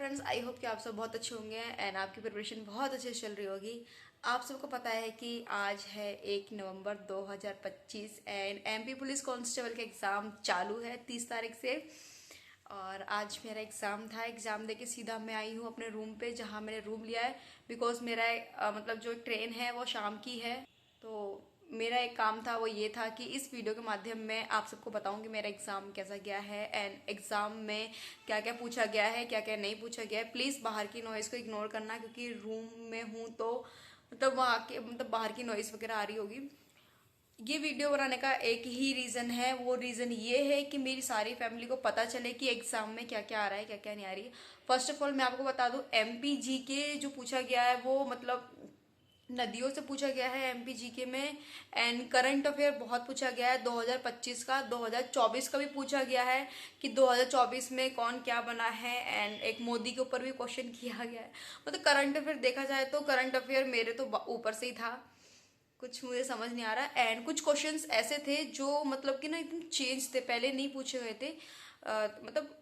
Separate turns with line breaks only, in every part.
Friends, I hope कि आप सब बहुत अच्छे होंगे एंड आपकी प्रिपरेशन बहुत अच्छे से चल रही होगी। आप सबको पता है कि आज है 1 नवंबर 2025 एंड एमपी पुलिस कांस्टेबल का एग्ज़ाम चालू है 30 तारीख से। और आज मेरा एग्ज़ाम था। एग्ज़ाम देके सीधा मैं आई हूँ अपने रूम पे, जहाँ मैंने रूम लिया है बिकॉज मेरा मतलब जो ट्रेन है वो शाम की है। तो मेरा एक काम था, वो ये था कि इस वीडियो के माध्यम में आप सबको बताऊं कि मेरा एग्ज़ाम कैसा गया है एंड एग्ज़ाम में क्या क्या पूछा गया है, क्या क्या नहीं पूछा गया है। प्लीज़ बाहर की नॉइज़ को इग्नोर करना, क्योंकि रूम में हूँ तो मतलब वहाँ के मतलब बाहर की नॉइज़ वगैरह आ रही होगी। ये वीडियो बनाने का एक ही रीज़न है, वो रीज़न ये है कि मेरी सारी फैमिली को पता चले कि एग्ज़ाम में क्या क्या आ रहा है, क्या क्या नहीं आ रही है। फर्स्ट ऑफ ऑल मैं आपको बता दूं, एमपी के जो पूछा गया है वो मतलब नदियों से पूछा गया है एमपी जीके में। एंड करंट अफेयर बहुत पूछा गया है 2025 का, 2024 का भी पूछा गया है कि 2024 में कौन क्या बना है। एंड एक मोदी के ऊपर भी क्वेश्चन किया गया है। मतलब करंट अफेयर देखा जाए तो करंट अफेयर मेरे तो ऊपर से ही था, कुछ मुझे समझ नहीं आ रहा। एंड कुछ क्वेश्चंस ऐसे थे जो मतलब कि ना एकदम चेंज थे, पहले नहीं पूछे गए थे। मतलब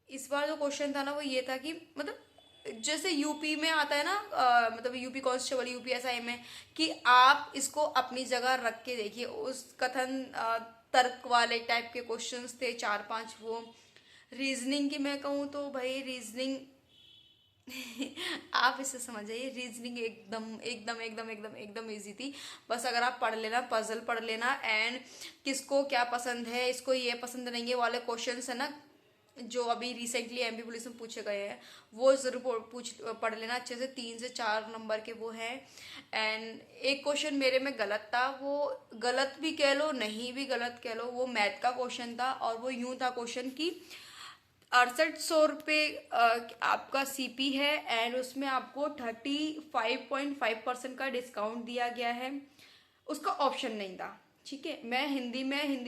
इस बार जो क्वेश्चन था ना वो ये था कि मतलब जैसे यूपी में आता है ना, मतलब यूपी कांस्टेबल, यूपी एसआई में, कि आप इसको अपनी जगह रख के देखिए। उस कथन तर्क वाले टाइप के क्वेश्चंस थे 4-5 वो। रीजनिंग की मैं कहूँ तो भाई रीजनिंग आप इसे समझ जाइए, रीजनिंग एकदम एकदम एकदम एकदम एकदम इजी थी। बस अगर आप पढ़ लेना, पजल पढ़ लेना एंड किसको क्या पसंद है, इसको ये पसंद नहीं है वाले क्वेश्चंस है ना जो अभी रिसेंटली एमपी पुलिस में पूछे गए हैं, वो जरूर पूछ पढ़ लेना अच्छे से। 3 से 4 नंबर के वो हैं। एंड एक क्वेश्चन मेरे में गलत था, वो गलत भी कह लो नहीं भी गलत कह लो, वो मैथ का क्वेश्चन था। और वो यूं था क्वेश्चन की 6800 रुपये आपका सीपी है एंड उसमें आपको 35.5% का डिस्काउंट दिया गया है। उसका ऑप्शन नहीं था। ठीक है, मैं हिंदी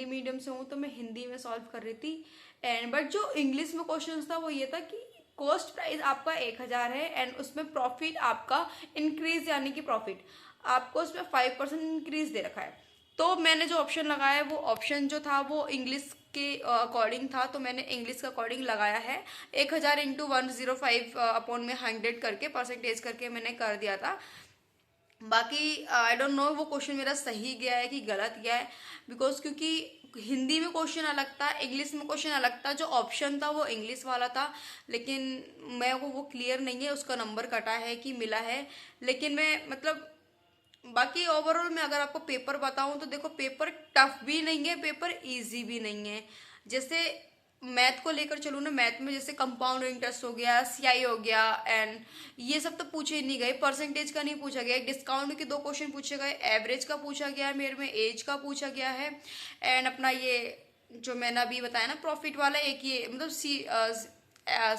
मीडियम से हूँ तो मैं हिंदी में सॉल्व कर रही थी। एंड बट जो इंग्लिश में क्वेश्चन था वो ये था कि कॉस्ट प्राइस आपका 1000 है एंड उसमें प्रॉफिट आपका इंक्रीज, यानी कि प्रॉफिट आपको उसमें 5% इंक्रीज दे रखा है। तो मैंने जो ऑप्शन लगाया है वो ऑप्शन जो था वो इंग्लिश के अकॉर्डिंग था, तो मैंने इंग्लिश के अकॉर्डिंग लगाया है। 1000 इंटू 105 अपॉन में 100 करके परसेंटेज करके मैंने कर दिया था। बाकी आई डोंट नो वो क्वेश्चन मेरा सही गया है कि गलत गया है, बिकॉज क्योंकि हिंदी में क्वेश्चन अलग था, इंग्लिश में क्वेश्चन अलग था। जो ऑप्शन था वो इंग्लिश वाला था, लेकिन मैं वो क्लियर नहीं है, उसका नंबर कटा है कि मिला है। लेकिन मैं मतलब बाकी ओवरऑल में अगर आपको पेपर बताऊं तो देखो, पेपर टफ भी नहीं है, पेपर इजी भी नहीं है। जैसे मैथ को लेकर चलूँ ना, मैथ में जैसे कंपाउंड इंटरेस्ट हो गया, सीआई हो गया एंड ये सब तो पूछे ही नहीं गए। परसेंटेज का नहीं पूछा गया, डिस्काउंट के 2 क्वेश्चन पूछे गए, एवरेज का पूछा गया है मेरे में, एज का पूछा गया है एंड अपना ये जो मैंने अभी बताया ना प्रॉफिट वाला, एक ये मतलब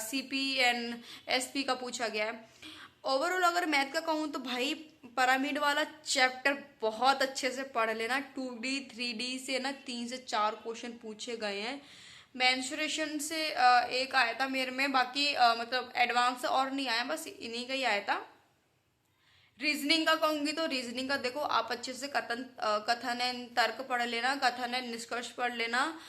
सीपी एंड एसपी का पूछा गया है। ओवरऑल अगर मैथ का कहूँ तो भाई पिरामिड वाला चैप्टर बहुत अच्छे से पढ़ लेना। 2D 3D से ना 3 से 4 क्वेश्चन पूछे गए हैं। मेंसुरेशन से एक आया था मेरे में, बाकी मतलब एडवांस और नहीं आया, बस इन्हीं का ही आया था। रीजनिंग का कहूंगी तो रीजनिंग का देखो, आप अच्छे से कथन एंड तर्क पढ़ लेना, कथन एंड निष्कर्ष पढ़ लेना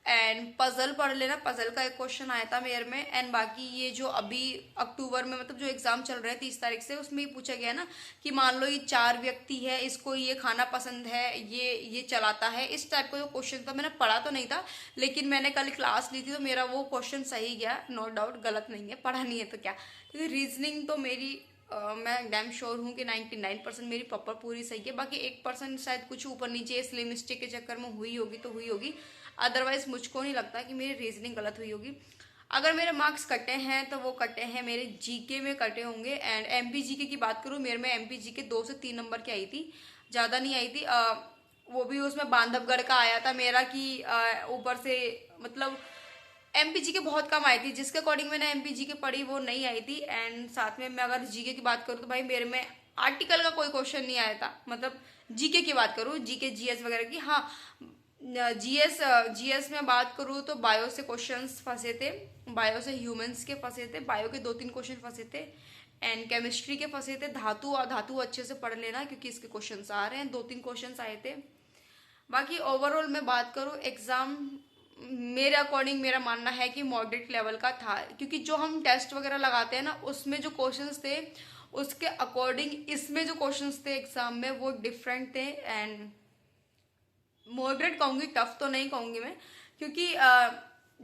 एंड पजल पढ़ लेना। पजल का एक क्वेश्चन आया था मेरे में। एंड बाकी ये जो अभी अक्टूबर में मतलब जो एग्जाम चल रहे हैं 30 तारीख से, उसमें ये पूछा गया ना कि मान लो ये 4 व्यक्ति है, इसको ये खाना पसंद है, ये चलाता है, इस टाइप का जो क्वेश्चन था। मैंने पढ़ा तो नहीं था, लेकिन मैंने कल क्लास ली थी तो मेरा वो क्वेश्चन सही गया, नो डाउट। गलत नहीं है, पढ़ा नहीं है तो क्या। क्योंकि रीजनिंग तो मेरी मैं डैम श्योर हूँ कि 99% मेरी प्रॉपर पूरी सही है। बाकी 1% शायद कुछ ऊपर नीचे स्लिम मिस्टेक के चक्कर में हुई होगी तो हुई होगी, अदरवाइज मुझको नहीं लगता कि मेरी रीजनिंग गलत हुई होगी। अगर मेरे मार्क्स कटे हैं तो वो कटे हैं मेरे जीके में कटे होंगे। एंड एमपी जीके की बात करूँ, मेरे में एमपी जीके 2 से 3 नंबर की आई थी, ज़्यादा नहीं आई थी। वो भी उसमें बांधवगढ़ का आया था मेरा कि ऊपर से मतलब एमपीजी के बहुत कम आई थी, जिसके अकॉर्डिंग मैंने एमपीजी के पढ़ी वो नहीं आई थी। एंड साथ में मैं अगर जीके की बात करूँ तो भाई मेरे में आर्टिकल का कोई क्वेश्चन नहीं आया था। मतलब जीके की बात करूँ, जीके जीएस वगैरह की, हाँ जीएस जीएस में बात करूँ तो बायो से क्वेश्चंस फंसे थे, बायो से ह्यूमंस के फंसे थे, बायो के 2-3 क्वेश्चन फंसे थे एंड केमिस्ट्री के फंसे थे। धातु और धातु अच्छे से पढ़ लेना क्योंकि इसके क्वेश्चंस आ रहे हैं, 2-3 क्वेश्चंस आए थे। बाकी ओवरऑल मैं बात करूँ, एग्जाम मेरे अकॉर्डिंग मेरा मानना है कि मॉडरेट लेवल का था, क्योंकि जो हम टेस्ट वगैरह लगाते हैं ना उसमें जो क्वेश्चंस थे उसके अकॉर्डिंग इसमें जो क्वेश्चंस थे एग्जाम में वो डिफरेंट थे। एंड मॉडरेट कहूँगी, टफ तो नहीं कहूँगी मैं, क्योंकि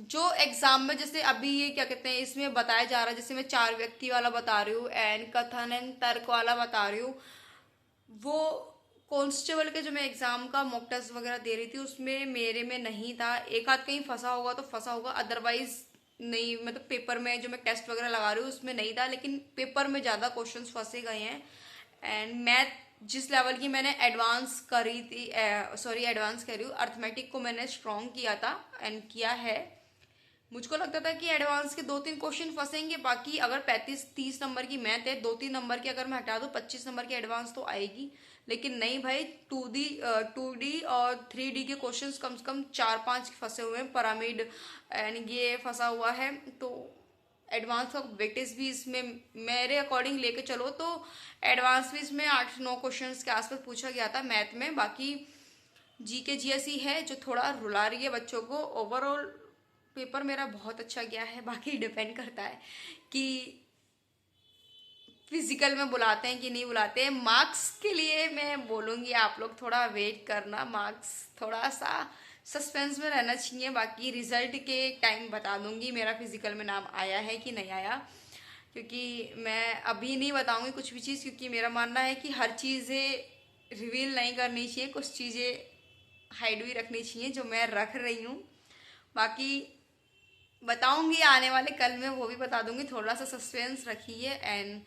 जो एग्जाम में जैसे अभी ये क्या कहते हैं इसमें बताया जा रहा है, जैसे मैं 4 व्यक्ति वाला बता रही हूँ एंड कथन एंड तर्क वाला बता रही हूँ, वो कॉन्स्टेबल के जो मैं एग्जाम का मॉक टेस्ट वगैरह दे रही थी उसमें मेरे में नहीं था। एक आध कहीं फंसा होगा तो फंसा होगा, अदरवाइज नहीं, मतलब पेपर में जो मैं टेस्ट वगैरह लगा रही हूँ उसमें नहीं था, लेकिन पेपर में ज़्यादा क्वेश्चंस फंसे गए हैं। एंड मैथ जिस लेवल की मैंने एडवांस करी थी, सॉरी एडवांस कह रही हूँ, अर्थमेटिक को मैंने स्ट्रॉन्ग किया था एंड किया है। मुझको लगता था कि एडवांस के 2-3 क्वेश्चन फंसेंगे, बाकी अगर 35-30 नंबर की मैथ है, 2-3 नंबर की अगर मैं हटा दूँ 25 नंबर की एडवांस तो आएगी। लेकिन नहीं भाई, 2D और 3D के क्वेश्चंस कम से कम 4-5 फंसे हुए हैं, पिरामिड एंड ये फंसा हुआ है। तो एडवांस का वेटेज भी इसमें मेरे अकॉर्डिंग लेके चलो तो एडवांस भी इसमें 8-9 क्वेश्चंस के आसपास पूछा गया था मैथ में। बाकी जीके जीएसई है जो थोड़ा रुला रही है बच्चों को। ओवरऑल पेपर मेरा बहुत अच्छा गया है, बाकी डिपेंड करता है कि फिजिकल में बुलाते हैं कि नहीं बुलाते हैं। मार्क्स के लिए मैं बोलूँगी आप लोग थोड़ा वेट करना, मार्क्स थोड़ा सा सस्पेंस में रहना चाहिए। बाकी रिजल्ट के टाइम बता दूंगी मेरा फिजिकल में नाम आया है कि नहीं आया, क्योंकि मैं अभी नहीं बताऊंगी कुछ भी चीज़, क्योंकि मेरा मानना है कि हर चीज़ें रिवील नहीं करनी चाहिए, कुछ चीज़ें हाइड भी रखनी चाहिए जो मैं रख रही हूँ। बाकी बताऊंगी आने वाले कल में, वो भी बता दूंगी, थोड़ा सा सस्पेंस रखिए। एंड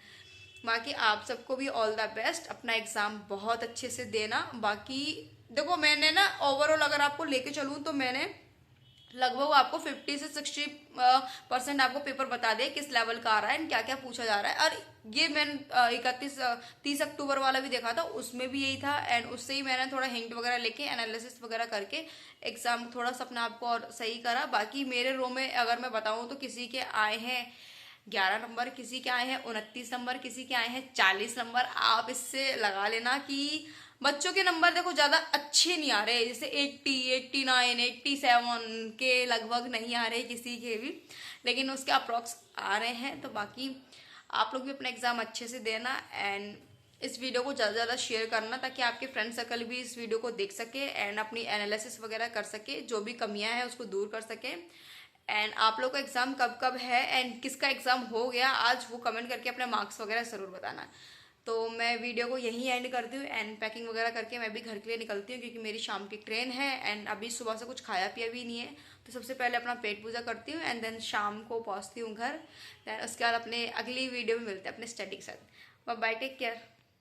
बाकी आप सबको भी ऑल द बेस्ट, अपना एग्ज़ाम बहुत अच्छे से देना। बाकी देखो मैंने ना ओवरऑल अगर आपको लेके चलूँ तो मैंने लगभग आपको 50 से 60% आपको पेपर बता दिया किस लेवल का आ रहा है एंड क्या क्या पूछा जा रहा है। और ये मैंने 30 अक्टूबर वाला भी देखा था, उसमें भी यही था एंड उससे ही मैंने थोड़ा हिंट वगैरह लेके एनालिसिस वगैरह करके एग्जाम थोड़ा सा अपना आपको और सही करा। बाकी मेरे रो में अगर मैं बताऊँ तो किसी के आए हैं 11 नंबर, किसी के आए हैं 29 नंबर, किसी के आए हैं 40 नंबर। आप इससे लगा लेना कि बच्चों के नंबर देखो ज़्यादा अच्छे नहीं आ रहे, जैसे 80, 89, 87 के लगभग नहीं आ रहे किसी के भी, लेकिन उसके अप्रॉक्स आ रहे हैं। तो बाकी आप लोग भी अपना एग्ज़ाम अच्छे से देना एंड इस वीडियो को ज़्यादा से ज़्यादा शेयर करना ताकि आपके फ्रेंड सर्कल भी इस वीडियो को देख सके एंड अपनी एनालिसिस वगैरह कर सके, जो भी कमियां हैं उसको दूर कर सके। एंड आप लोग का एग्ज़ाम कब कब है एंड किसका एग्ज़ाम हो गया आज, वो कमेंट करके अपने मार्क्स वगैरह ज़रूर बताना। तो मैं वीडियो को यहीं एंड करती हूँ एंड पैकिंग वगैरह करके मैं भी घर के लिए निकलती हूँ, क्योंकि मेरी शाम की ट्रेन है एंड अभी सुबह से कुछ खाया पिया भी नहीं है। तो सबसे पहले अपना पेट पूजा करती हूँ एंड देन शाम को पहुँचती हूँ घर। देन उसके बाद अपने अगली वीडियो में मिलते हैं अपने स्टडी के साथ। Bye bye, take care.